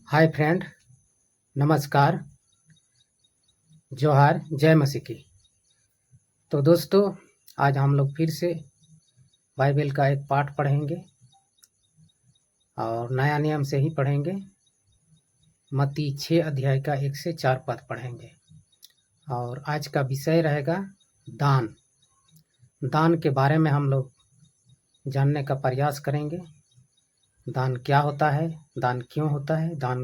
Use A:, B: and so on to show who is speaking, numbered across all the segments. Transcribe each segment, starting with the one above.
A: Hi friend, नमस्कार, जोहार, जय मसीह की। तो दोस्तों, आज हम लोग फिर से बाइबल का एक पाठ पढ़ेंगे और नया नियम से ही पढ़ेंगे। मत्ती 6 अध्याय का 1 से 4 पद पढ़ेंगे और आज का विषय रहेगा दान। दान के बारे में हम लोग जानने का प्रयास करेंगे। दान क्या होता है, दान क्यों होता है, दान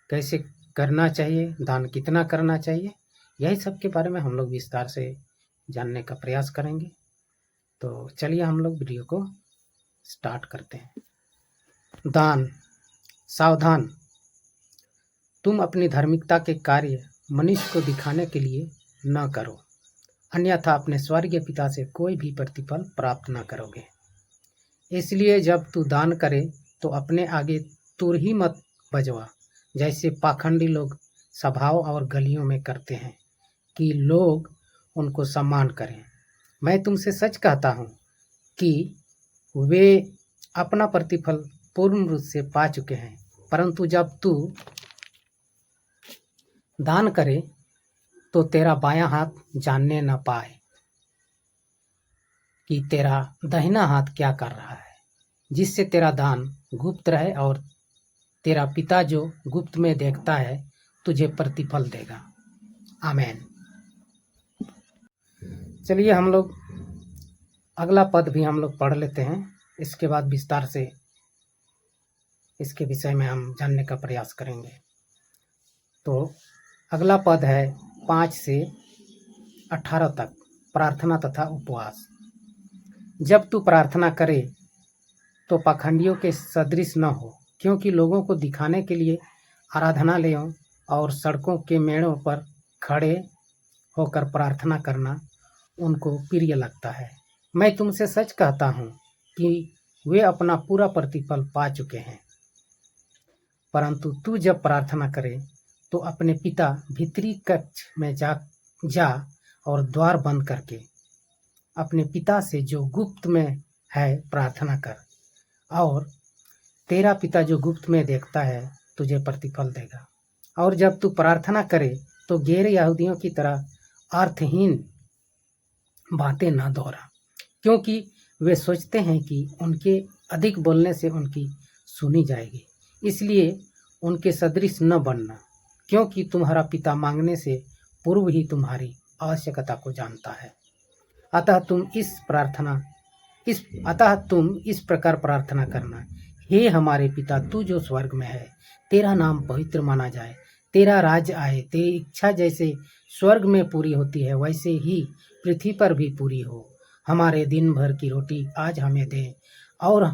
A: कैसे करना चाहिए, दान कितना करना चाहिए, यही सब के बारे में हम लोग विस्तार से जानने का प्रयास करेंगे। तो चलिए हम लोग वीडियो को स्टार्ट करते हैं। दान। सावधान, तुम अपनी धार्मिकता के कार्य मनुष्य को दिखाने के लिए न करो, अन्यथा अपने स्वर्गीय पिता से कोई भी प्रतिफल प्राप्त न करोगे। इसलिए जब तू दान करे तो अपने आगे तुर ही मत बजवा, जैसे पाखंडी लोग सभाओं और गलियों में करते हैं कि लोग उनको सम्मान करें। मैं तुमसे सच कहता हूँ कि वे अपना प्रतिफल पूर्ण रूप से पा चुके हैं। परंतु जब तू दान करे तो तेरा बायां हाथ जानने न पाए कि तेरा दाहिना हाथ क्या कर रहा है, जिससे तेरा दान गुप्त रहे और तेरा पिता जो गुप्त में देखता है तुझे प्रतिफल देगा। आमीन। चलिए हम लोग अगला पद भी हम लोग पढ़ लेते हैं। इसके बाद विस्तार से इसके विषय में हम जानने का प्रयास करेंगे। तो अगला पद है 5 से 18 तक, प्रार्थना तथा उपवास। जब तू प्रार्थना करे तो पाखंडियों के सदृश न हो, क्योंकि लोगों को दिखाने के लिए आराधनालयों और सड़कों के मेड़ों पर खड़े होकर प्रार्थना करना उनको प्रिय लगता है। मैं तुमसे सच कहता हूँ कि वे अपना पूरा प्रतिफल पा चुके हैं। परंतु तू जब प्रार्थना करे तो अपने पिता भीतरी कक्ष में जा और द्वार बंद करके अपने पिता से जो गुप्त में है प्रार्थना कर, और तेरा पिता जो गुप्त में देखता है तुझे प्रतिफल देगा। और जब तू प्रार्थना करे तो गैर यहूदियों की तरह अर्थहीन बातें न दोहरा, क्योंकि वे सोचते हैं कि उनके अधिक बोलने से उनकी सुनी जाएगी। इसलिए उनके सदृश न बनना, क्योंकि तुम्हारा पिता मांगने से पूर्व ही तुम्हारी आवश्यकता को जानता है। अतः तुम इस प्रकार प्रार्थना करना, हे हमारे पिता तू जो स्वर्ग में है, तेरा नाम पवित्र माना जाए, तेरा राज्य आए, तेरी इच्छा जैसे स्वर्ग में पूरी होती है वैसे ही पृथ्वी पर भी पूरी हो। हमारे दिन भर की रोटी आज हमें दे, और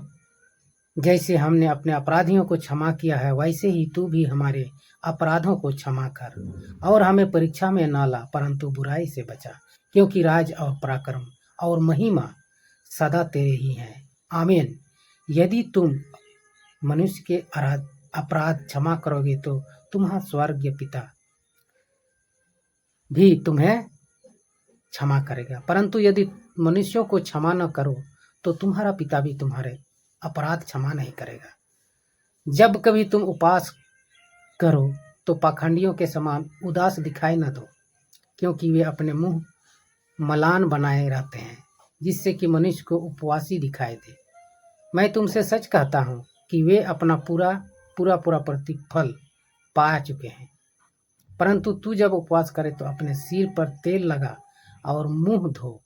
A: जैसे हमने अपने अपराधियों को क्षमा किया है वैसे ही तू भी हमारे अपराधों को क्षमा कर, और हमें परीक्षा में न ला परंतु बुराई से बचा, क्योंकि राज और पराक्रम और महिमा सदा तेरे ही हैं। आमीन। यदि तुम मनुष्य के अपराध क्षमा करोगे तो तुम्हारा स्वर्गीय पिता भी तुम्हें क्षमा करेगा, परंतु यदि मनुष्यों को क्षमा न करो तो तुम्हारा पिता भी तुम्हारे अपराध क्षमा नहीं करेगा। जब कभी तुम उपवास करो तो पाखंडियों के समान उदास दिखाई न दो, क्योंकि वे अपने मुंह मलान बनाए रहते हैं, जिससे कि मनुष्य को उपवासी दिखाई दे। मैं तुमसे सच कहता हूँ कि वे अपना पूरा प्रतिफल पा चुके हैं। परंतु तू जब उपवास करे तो अपने सिर पर तेल लगा और मुंह धो,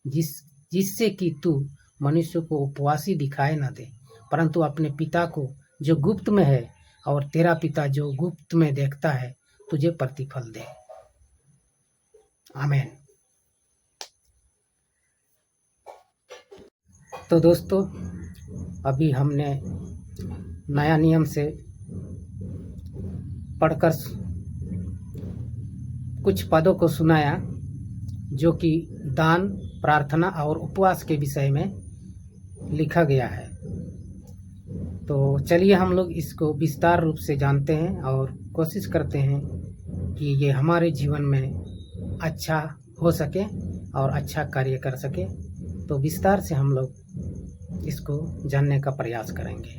A: जिससे कि तू मनुष्य को उपवासी दिखाई न दे, परंतु अपने पिता को जो गुप्त में है, और तेरा पिता जो गुप्त में देखता है तुझे प्रतिफल दे। आमीन। तो दोस्तों, अभी हमने नया नियम से पढ़कर कुछ पदों को सुनाया जो कि दान, प्रार्थना और उपवास के विषय में लिखा गया है। तो चलिए हम लोग इसको विस्तार रूप से जानते हैं और कोशिश करते हैं कि ये हमारे जीवन में अच्छा हो सके और अच्छा कार्य कर सके। तो विस्तार से हम लोग इसको जानने का प्रयास करेंगे।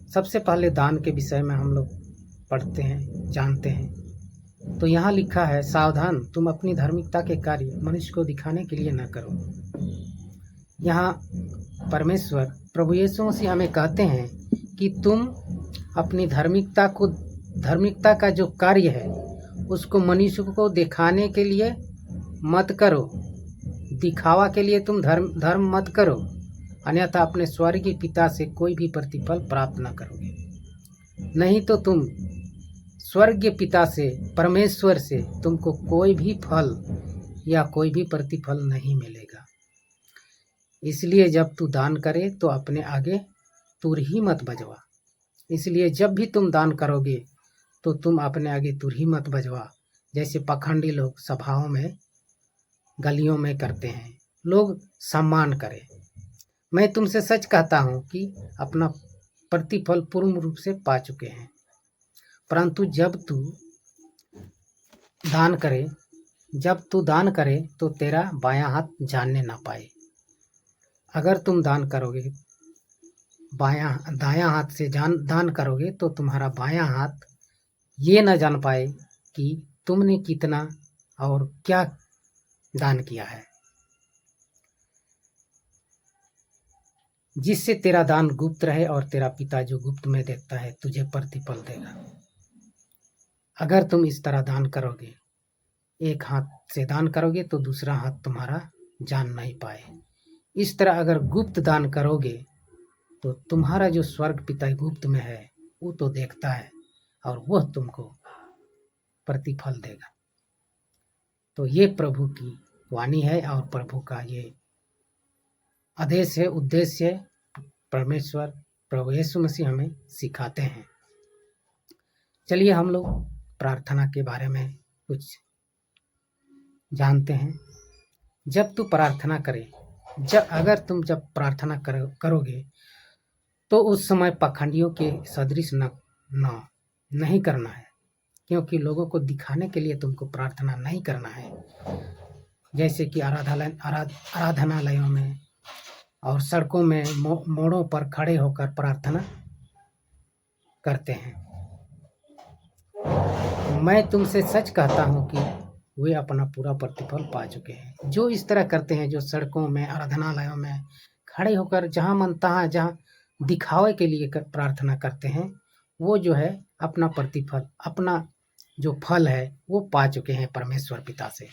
A: सबसे पहले दान के विषय में हम लोग पढ़ते हैं, जानते हैं। तो यहाँ लिखा है, सावधान, तुम अपनी धार्मिकता के कार्य मनुष्य को दिखाने के लिए न करो। यहाँ परमेश्वर प्रभु यीशु मसीह हमें कहते हैं कि तुम अपनी धार्मिकता का जो कार्य है उसको मनुष्य को दिखाने के लिए मत करो। दिखावा के लिए तुम धर्म मत करो, अन्यथा अपने स्वर्गीय पिता से कोई भी प्रतिफल प्राप्त न करोगे। नहीं तो तुम स्वर्गीय पिता से, परमेश्वर से तुमको कोई भी फल या कोई भी प्रतिफल नहीं मिलेगा। इसलिए जब तू दान करे तो अपने आगे तुरही मत बजवा। इसलिए जब भी तुम दान करोगे तो तुम अपने आगे तुरही मत बजवा, जैसे पाखंडी लोग सभाओं में, गलियों में करते हैं। लोग सम्मान करें। मैं तुमसे सच कहता हूँ कि अपना प्रतिफल पूर्ण रूप से पा चुके हैं। परंतु जब तू दान करे तो तेरा बायां हाथ जानने ना पाए। अगर तुम दान करोगे, दायां हाथ से दान करोगे तो तुम्हारा बायां हाथ ये न जान पाए कि तुमने कितना और क्या दान किया है, जिससे तेरा दान गुप्त रहे और तेरा पिता जो गुप्त में देखता है तुझे प्रतिफल देगा। अगर तुम इस तरह दान करोगे, एक हाथ से दान करोगे तो दूसरा हाथ तुम्हारा जान नहीं पाए। इस तरह अगर गुप्त दान करोगे तो तुम्हारा जो स्वर्ग पिता गुप्त में है वो तो देखता है और वह तुमको प्रतिफल देगा। तो ये प्रभु की वाणी है और प्रभु का ये आदेश है, उद्देश्य है। परमेश्वर प्रभु यीशु मसीह हमें सिखाते हैं। चलिए हम लोग प्रार्थना के बारे में कुछ जानते हैं। जब तू प्रार्थना करे, अगर तुम जब प्रार्थना करोगे तो उस समय पाखंडियों के सदृश नहीं करना है, क्योंकि लोगों को दिखाने के लिए तुमको प्रार्थना नहीं करना है। जैसे कि आराधनालयों में और सड़कों में मोड़ों पर खड़े होकर प्रार्थना करते हैं। मैं तुमसे सच कहता हूँ कि वे अपना पूरा प्रतिफल पा चुके हैं। जो इस तरह करते हैं, जो सड़कों में, आराधनालयों में खड़े होकर जहाँ मन तहाँ जहाँ दिखावे के लिए प्रार्थना करते हैं, वो जो है अपना प्रतिफल, अपना जो फल है वो पा चुके हैं परमेश्वर पिता से।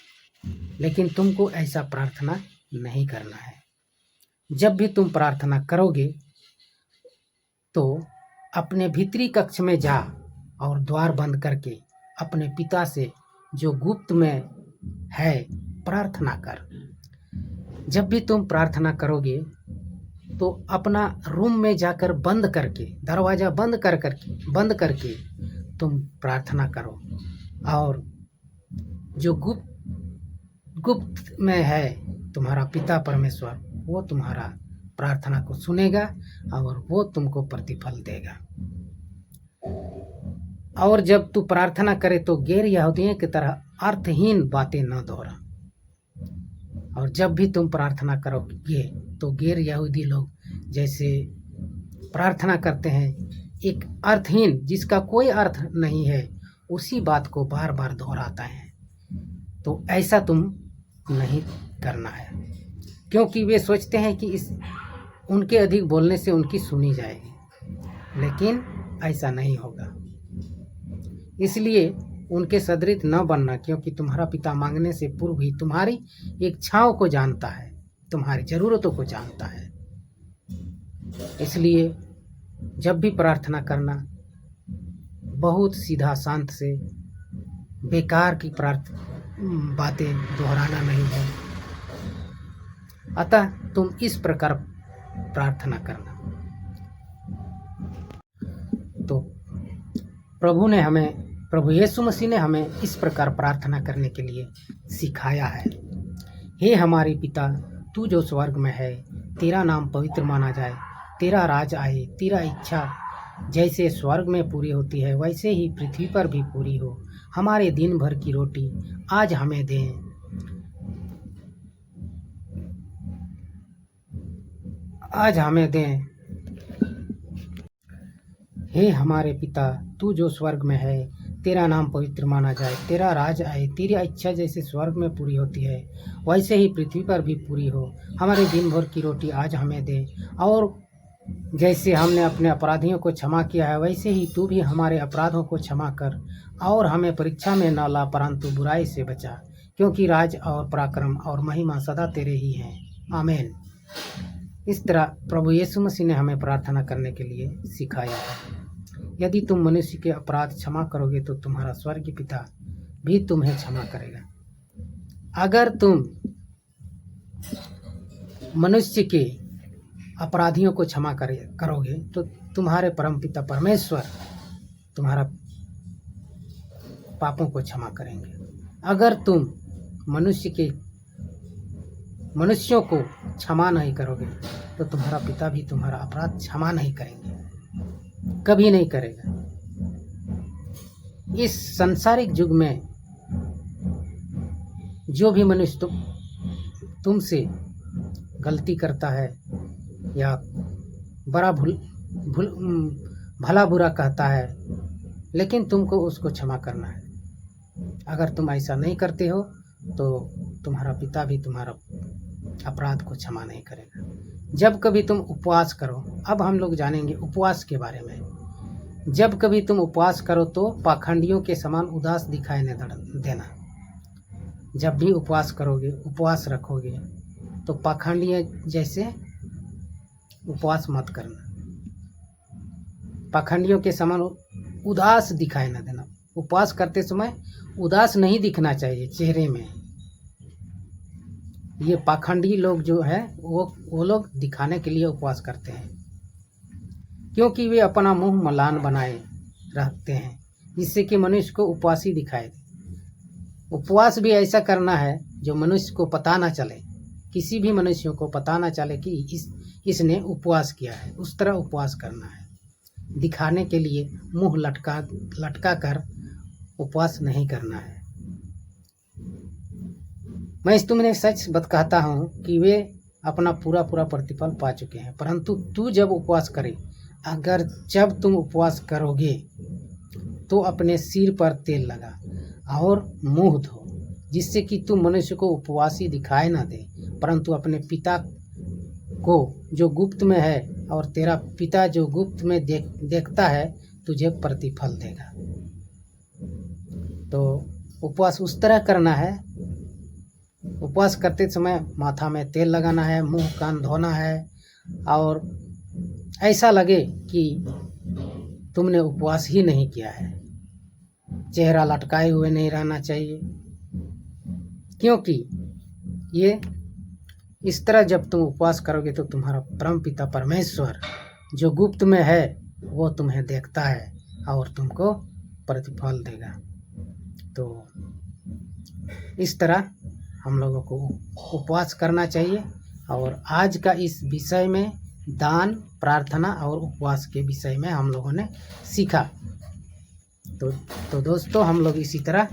A: लेकिन तुमको ऐसा प्रार्थना नहीं करना है। जब भी तुम प्रार्थना करोगे तो अपने भीतरी कक्ष में जा और द्वार बंद करके अपने पिता से जो गुप्त में है प्रार्थना कर। जब भी तुम प्रार्थना करोगे तो अपना रूम में जाकर बंद करके, दरवाज़ा बंद करके तुम प्रार्थना करो। और जो गुप्त में है तुम्हारा पिता परमेश्वर, वो तुम्हारा प्रार्थना को सुनेगा और वो तुमको प्रतिफल देगा। और जब तू प्रार्थना करे तो गैर यहूदियों की तरह अर्थहीन बातें न दोहरा। और जब भी तुम प्रार्थना करोगे तो गैर यहूदी लोग जैसे प्रार्थना करते हैं, एक अर्थहीन, जिसका कोई अर्थ नहीं है, उसी बात को बार बार दोहराता है। तो ऐसा तुम नहीं करना है, क्योंकि वे सोचते हैं कि उनके अधिक बोलने से उनकी सुनी जाएगी, लेकिन ऐसा नहीं होगा। इसलिए उनके सदृश न बनना, क्योंकि तुम्हारा पिता मांगने से पूर्व ही तुम्हारी इच्छाओं को जानता है, तुम्हारी ज़रूरतों को जानता है। इसलिए जब भी प्रार्थना करना, बहुत सीधा शांत से, बेकार की बातें दोहराना नहीं है। अतः तुम इस प्रकार प्रार्थना करना। तो प्रभु यीशु मसीह ने हमें इस प्रकार प्रार्थना करने के लिए सिखाया है। हे हमारे पिता, तू जो स्वर्ग में है, तेरा नाम पवित्र माना जाए, तेरा राज आए, तेरा इच्छा जैसे स्वर्ग में पूरी होती है वैसे ही पृथ्वी पर भी पूरी हो। हमारे दिन भर की रोटी आज हमें दें। हे हमारे पिता, तू जो स्वर्ग में है, तेरा नाम पवित्र माना जाए, तेरा राज आए, तेरी इच्छा जैसे स्वर्ग में पूरी होती है वैसे ही पृथ्वी पर भी पूरी हो। हमारे दिन भर की रोटी आज हमें दे, और जैसे हमने अपने अपराधियों को क्षमा किया है वैसे ही तू भी हमारे अपराधों को क्षमा कर, और हमें परीक्षा में न ला परंतु बुराई से बचा, क्योंकि राज और पराक्रम और महिमा सदा तेरे ही हैं। आमीन। इस तरह प्रभु यीशु मसीह ने हमें प्रार्थना करने के लिए सिखाया है। यदि तुम मनुष्य के अपराध क्षमा करोगे तो तुम्हारा स्वर्गीय पिता भी तुम्हें क्षमा करेगा। अगर तुम मनुष्य के अपराधियों को क्षमा करोगे तो तुम्हारे परमपिता परमेश्वर तुम्हारा पापों को क्षमा करेंगे। अगर तुम मनुष्यों को क्षमा नहीं करोगे तो तुम्हारा पिता भी तुम्हारा अपराध क्षमा नहीं करेंगे, कभी नहीं करेगा। इस सांसारिक युग में जो भी मनुष्य तुमसे गलती करता है या बड़ा भला बुरा कहता है, लेकिन तुमको उसको क्षमा करना है। अगर तुम ऐसा नहीं करते हो तो तुम्हारा पिता भी तुम्हारा अपराध को क्षमा नहीं करेगा। जब कभी तुम उपवास करो, अब हम लोग जानेंगे उपवास के बारे में। जब कभी तुम उपवास करो तो पाखंडियों के समान उदास दिखाई न देना। जब भी उपवास करोगे, उपवास रखोगे, तो पाखंडियों जैसे उपवास मत करना। पाखंडियों के समान उदास दिखाई न देना। उपवास करते समय उदास नहीं दिखना चाहिए चेहरे में। ये पाखंडी लोग जो है वो लोग दिखाने के लिए उपवास करते हैं, क्योंकि वे अपना मुंह मलान बनाए रखते हैं जिससे कि मनुष्य को उपवासी दिखाए। उपवास भी ऐसा करना है जो मनुष्य को पता ना चले, किसी भी मनुष्य को पता ना चले कि इसने उपवास किया है। उस तरह उपवास करना है। दिखाने के लिए मुंह लटका कर उपवास नहीं करना है। मैं तुमने सच कहता हूँ कि वे अपना पूरा प्रतिफल पा चुके हैं। परंतु तू जब उपवास करे, अगर जब तुम उपवास करोगे तो अपने सिर पर तेल लगा और मुंह धो, जिससे कि तू मनुष्य को उपवासी दिखाई ना दे, परंतु अपने पिता को जो गुप्त में है, और तेरा पिता जो गुप्त में देखता है तुझे प्रतिफल देगा। तो उपवास उस तरह करना है। उपवास करते समय माथा में तेल लगाना है, मुंह कान धोना है, और ऐसा लगे कि तुमने उपवास ही नहीं किया है। चेहरा लटकाए हुए नहीं रहना चाहिए, क्योंकि ये इस तरह जब तुम उपवास करोगे तो तुम्हारा परम पिता परमेश्वर जो गुप्त में है वो तुम्हें देखता है और तुमको प्रतिफल देगा। तो इस तरह हम लोगों को उपवास करना चाहिए। और आज का इस विषय में दान, प्रार्थना और उपवास के विषय में हम लोगों ने सीखा। तो दोस्तों, हम लोग इसी तरह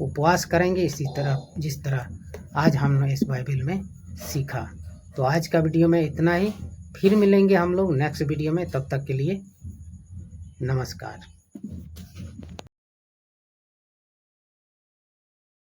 A: उपवास करेंगे, इसी तरह जिस तरह आज हमने इस बाइबल में सीखा। तो आज का वीडियो में इतना ही। फिर मिलेंगे हम लोग नेक्स्ट वीडियो में। तब तक के लिए नमस्कार।